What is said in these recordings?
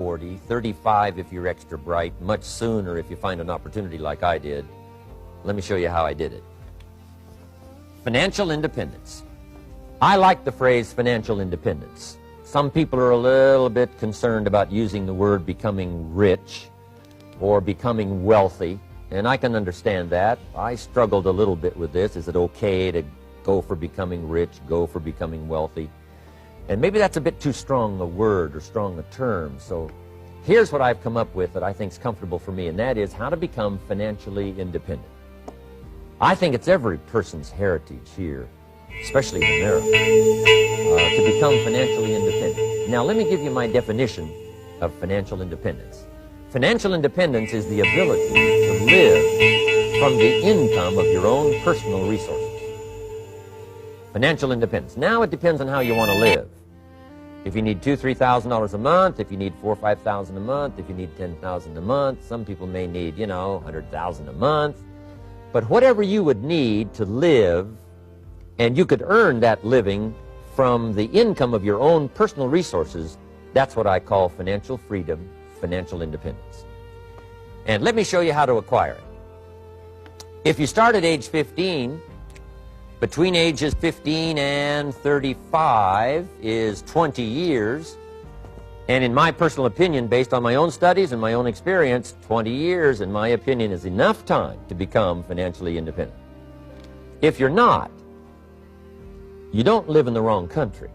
40, 35 if you're extra bright, much sooner if you find an opportunity like I did. Let me show you how I did it. Financial independence. I like the phrase financial independence. Some people are a little bit concerned about using the word becoming rich or becoming wealthy, and I can understand that. I struggled a little bit with this. Is it okay to go for becoming rich, go for becoming wealthy? And maybe that's a bit too strong a word or strong a term. So here's what I've come up with that I think is comfortable for me, and that is how to become financially independent. I think it's every person's heritage here, especially in America, to become financially independent. Now, let me give you my definition of financial independence. Financial independence is the ability to live from the income of your own personal resources. Financial independence. Now, it depends on how you want to live. If you need $2,000 to $3,000 a month, if you need $4,000 or $5,000 a month, if you need $10,000 a month, some people may need, $100,000 a month. But whatever you would need to live, and you could earn that living from the income of your own personal resources, that's what I call financial freedom, financial independence. And let me show you how to acquire it. If you start at age 15, between ages 15 and 35 is 20 years. And in my personal opinion, based on my own studies and my own experience, 20 years, in my opinion, is enough time to become financially independent. If you're not, you don't live in the wrong country.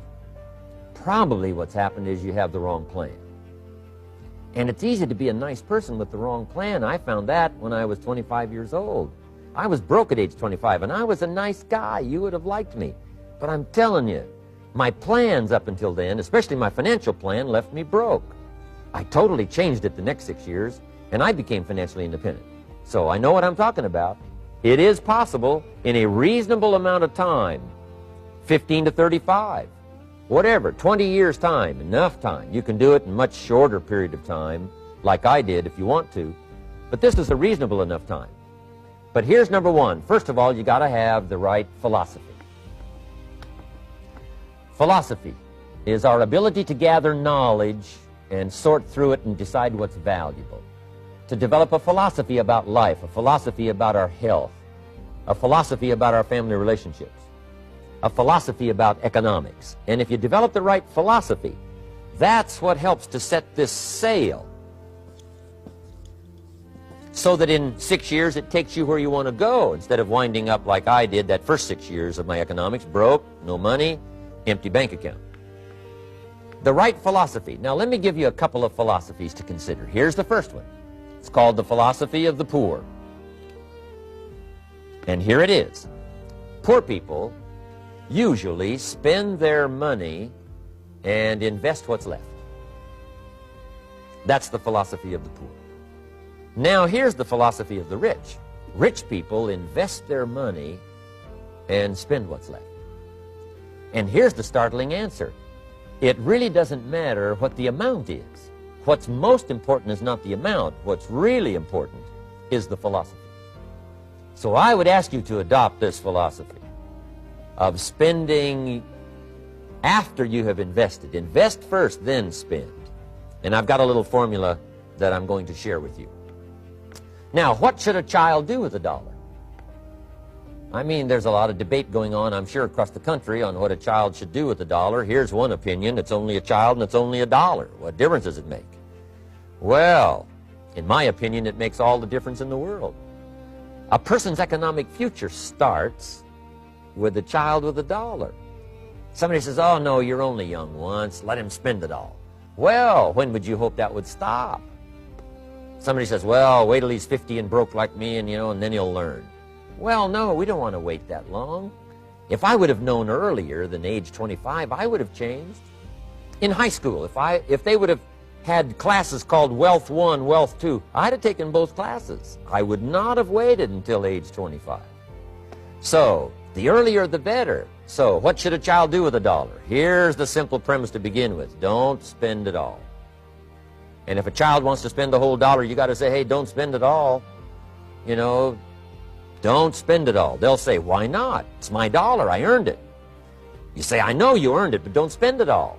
Probably what's happened is you have the wrong plan. And it's easy to be a nice person with the wrong plan. I found that when I was 25 years old. I was broke at age 25, and I was a nice guy. You would have liked me. But I'm telling you, my plans up until then, especially my financial plan, left me broke. I totally changed it the next 6 years, and I became financially independent. So I know what I'm talking about. It is possible in a reasonable amount of time, 15 to 35, whatever, 20 years time, enough time. You can do it in a much shorter period of time, like I did if you want to, but this is a reasonable enough time. But here's number one. First of all, you got to have the right philosophy. Philosophy is our ability to gather knowledge and sort through it and decide what's valuable. To develop a philosophy about life, a philosophy about our health, a philosophy about our family relationships, a philosophy about economics. And if you develop the right philosophy, that's what helps to set this sail so that in 6 years it takes you where you want to go instead of winding up like I did that first 6 years of my economics, broke, no money, empty bank account. The right philosophy. Now let me give you a couple of philosophies to consider. Here's the first one. It's called the philosophy of the poor. And here it is. Poor people usually spend their money and invest what's left. That's the philosophy of the poor. Now here's the philosophy of the rich. Rich people invest their money and spend what's left. And here's the startling answer. It really doesn't matter what the amount is. What's most important is not the amount. What's really important is the philosophy. So I would ask you to adopt this philosophy of spending after you have invested. Invest first, then spend. And I've got a little formula that I'm going to share with you. Now, what should a child do with $1? I mean, there's a lot of debate going on, I'm sure, across the country on what a child should do with $1. Here's one opinion. It's only a child and it's only $1. What difference does it make? Well, in my opinion, it makes all the difference in the world. A person's economic future starts with a child with $1. Somebody says, oh, no, you're only young once. Let him spend it all. Well, when would you hope that would stop? Somebody says, well, wait till he's 50 and broke like me and then he'll learn. Well, no, we don't want to wait that long. If I would have known earlier than age 25, I would have changed. In high school, if they would have had classes called Wealth 1, Wealth 2, I'd have taken both classes. I would not have waited until age 25. So, the earlier the better. So, what should a child do with $1? Here's the simple premise to begin with. Don't spend it all. And if a child wants to spend the whole $1, you got to say, hey, don't spend it all. Don't spend it all. They'll say, why not? It's my $1. I earned it. You say, I know you earned it, but don't spend it all.